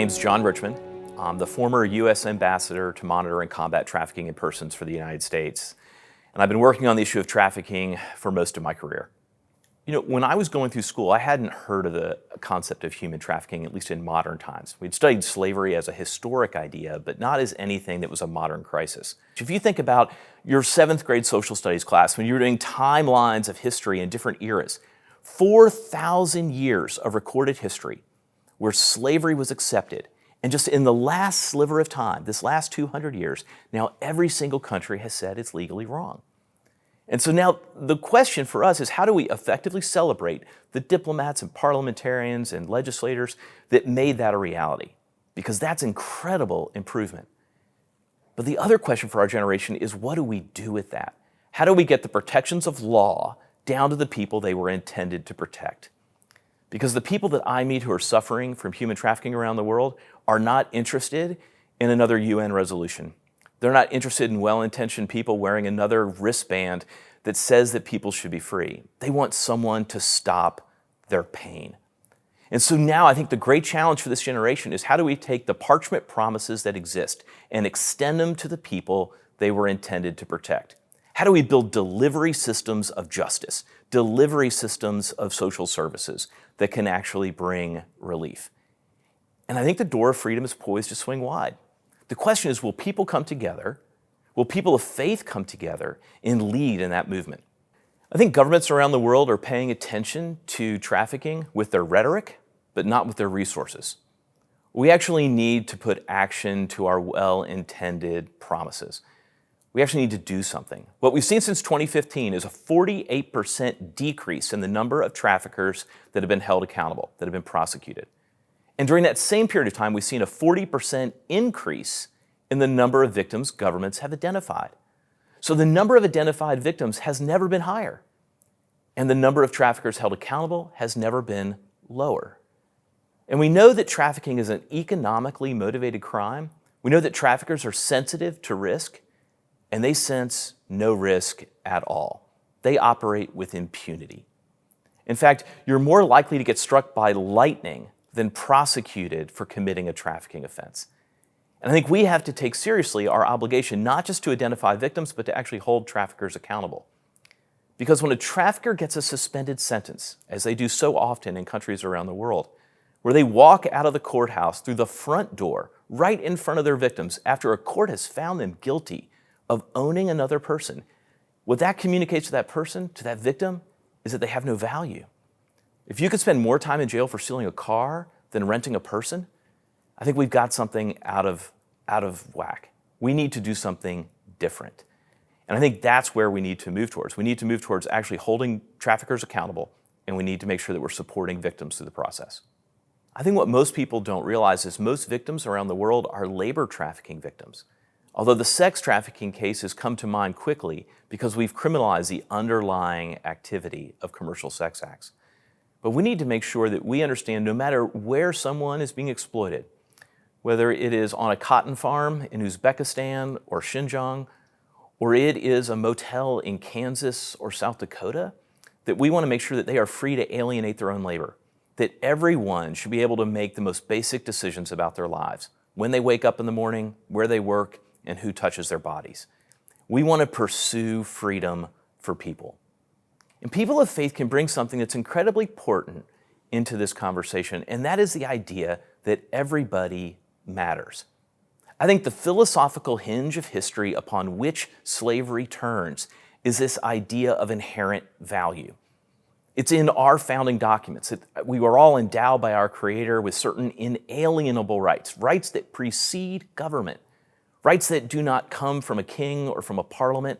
name's John Richmond. I'm the former U.S. Ambassador to monitor and combat trafficking in persons for the United States. And I've been working on the issue of trafficking for most of my career. You know, when I was going through school, I hadn't heard of the concept of human trafficking, at least in modern times. We'd studied slavery as a historic idea, but not as anything that was a modern crisis. If you think about your 7th grade social studies class, when you were doing timelines of history in different eras, 4,000 years of recorded history where slavery was accepted. And just in the last sliver of time, this last 200 years, now every single country has said it's legally wrong. And so now the question for us is, how do we effectively celebrate the diplomats and parliamentarians and legislators that made that a reality? Because that's incredible improvement. But the other question for our generation is, what do we do with that? How do we get the protections of law down to the people they were intended to protect? Because the people that I meet who are suffering from human trafficking around the world are not interested in another UN resolution. They're not interested in well-intentioned people wearing another wristband that says that people should be free. They want someone to stop their pain. And so now I think the great challenge for this generation is, how do we take the parchment promises that exist and extend them to the people they were intended to protect? How do we build delivery systems of justice, delivery systems of social services that can actually bring relief? And I think the door of freedom is poised to swing wide. The question is, will people come together? Will people of faith come together and lead in that movement? I think governments around the world are paying attention to trafficking with their rhetoric, but not with their resources. We actually need to put action to our well-intended promises. We actually need to do something. What we've seen since 2015 is a 48% decrease in the number of traffickers that have been held accountable, that have been prosecuted. And during that same period of time, we've seen a 40% increase in the number of victims governments have identified. So the number of identified victims has never been higher, and the number of traffickers held accountable has never been lower. And we know that trafficking is an economically motivated crime. We know that traffickers are sensitive to risk, and they sense no risk at all. They operate with impunity. In fact, you're more likely to get struck by lightning than prosecuted for committing a trafficking offense. And I think we have to take seriously our obligation not just to identify victims, but to actually hold traffickers accountable. Because when a trafficker gets a suspended sentence, as they do so often in countries around the world, where they walk out of the courthouse through the front door, right in front of their victims, after a court has found them guilty of owning another person, what that communicates to that person, to that victim, is that they have no value. If you could spend more time in jail for stealing a car than renting a person, I think we've got something out of whack. We need to do something different. And I think that's where we need to move towards. We need to move towards actually holding traffickers accountable, and we need to make sure that we're supporting victims through the process. I think what most people don't realize is most victims around the world are labor trafficking victims. Although the sex trafficking cases come to mind quickly because we've criminalized the underlying activity of commercial sex acts. But we need to make sure that we understand, no matter where someone is being exploited, whether it is on a cotton farm in Uzbekistan or Xinjiang, or it is a motel in Kansas or South Dakota, that we want to make sure that they are free to alienate their own labor, that everyone should be able to make the most basic decisions about their lives, when they wake up in the morning, where they work, and who touches their bodies. We want to pursue freedom for people. And people of faith can bring something that's incredibly important into this conversation, and that is the idea that everybody matters. I think the philosophical hinge of history upon which slavery turns is this idea of inherent value. It's in our founding documents. We were all endowed by our Creator with certain inalienable rights, rights that precede government, rights that do not come from a king or from a parliament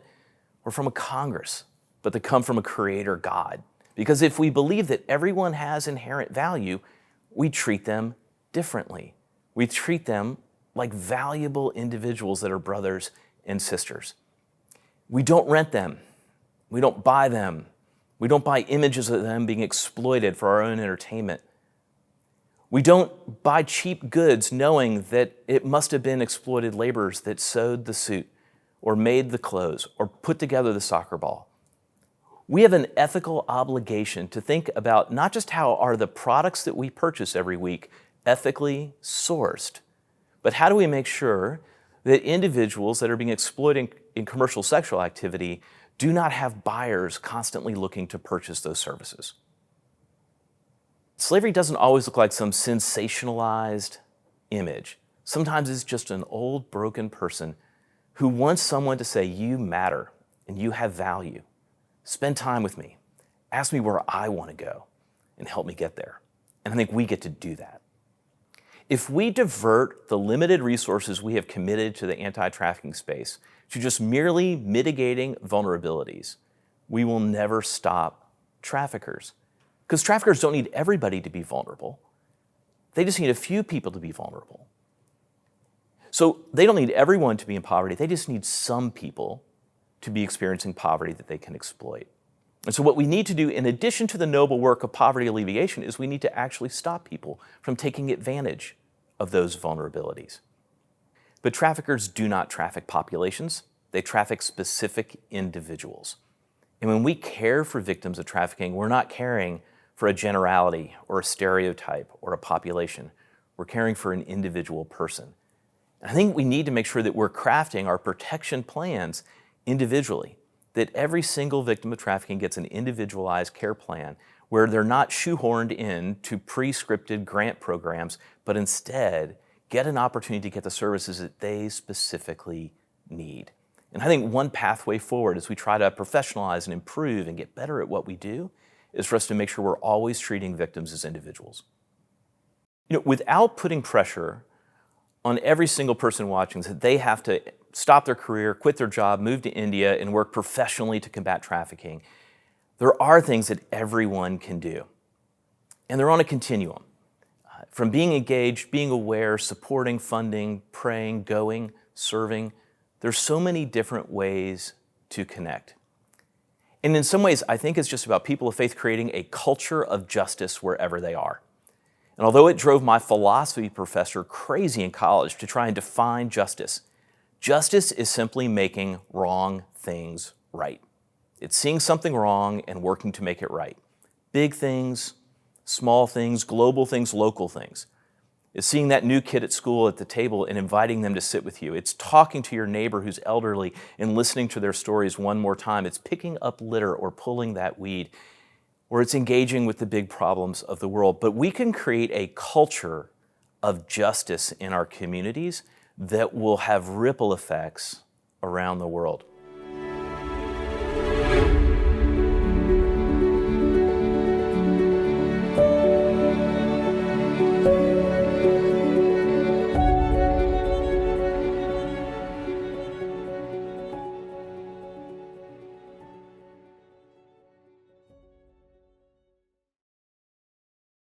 or from a Congress, but that come from a Creator God. Because if we believe that everyone has inherent value, we treat them differently. We treat them like valuable individuals that are brothers and sisters. We don't rent them. We don't buy them. We don't buy images of them being exploited for our own entertainment. We don't buy cheap goods knowing that it must have been exploited laborers that sewed the suit or made the clothes or put together the soccer ball. We have an ethical obligation to think about not just how are the products that we purchase every week ethically sourced. But how do we make sure that individuals that are being exploited in commercial sexual activity do not have buyers constantly looking to purchase those services? Slavery doesn't always look like some sensationalized image. Sometimes it's just an old, broken person who wants someone to say, "You matter and you have value. Spend time with me. Ask me where I want to go and help me get there." And I think we get to do that. If we divert the limited resources we have committed to the anti-trafficking space to just merely mitigating vulnerabilities, we will never stop traffickers. Because traffickers don't need everybody to be vulnerable. They just need a few people to be vulnerable. So they don't need everyone to be in poverty. They just need some people to be experiencing poverty that they can exploit. And so what we need to do, in addition to the noble work of poverty alleviation, is we need to actually stop people from taking advantage of those vulnerabilities. But traffickers do not traffic populations. They traffic specific individuals. And when we care for victims of trafficking, we're not caring for a generality or a stereotype or a population. We're caring for an individual person. And I think we need to make sure that we're crafting our protection plans individually, that every single victim of trafficking gets an individualized care plan where they're not shoehorned into pre-scripted grant programs, but instead get an opportunity to get the services that they specifically need. And I think one pathway forward as we try to professionalize and improve and get better at what we do is for us to make sure we're always treating victims as individuals. Without putting pressure on every single person watching that they have to stop their career, quit their job, move to India, and work professionally to combat trafficking, there are things that everyone can do. And they're on a continuum. From being engaged, being aware, supporting, funding, praying, going, serving, there's so many different ways to connect. And in some ways, I think it's just about people of faith creating a culture of justice wherever they are. And although it drove my philosophy professor crazy in college to try and define justice, justice is simply making wrong things right. It's seeing something wrong and working to make it right. Big things, small things, global things, local things. It's seeing that new kid at school at the table and inviting them to sit with you. It's talking to your neighbor who's elderly and listening to their stories one more time. It's picking up litter or pulling that weed. Or it's engaging with the big problems of the world. But we can create a culture of justice in our communities that will have ripple effects around the world.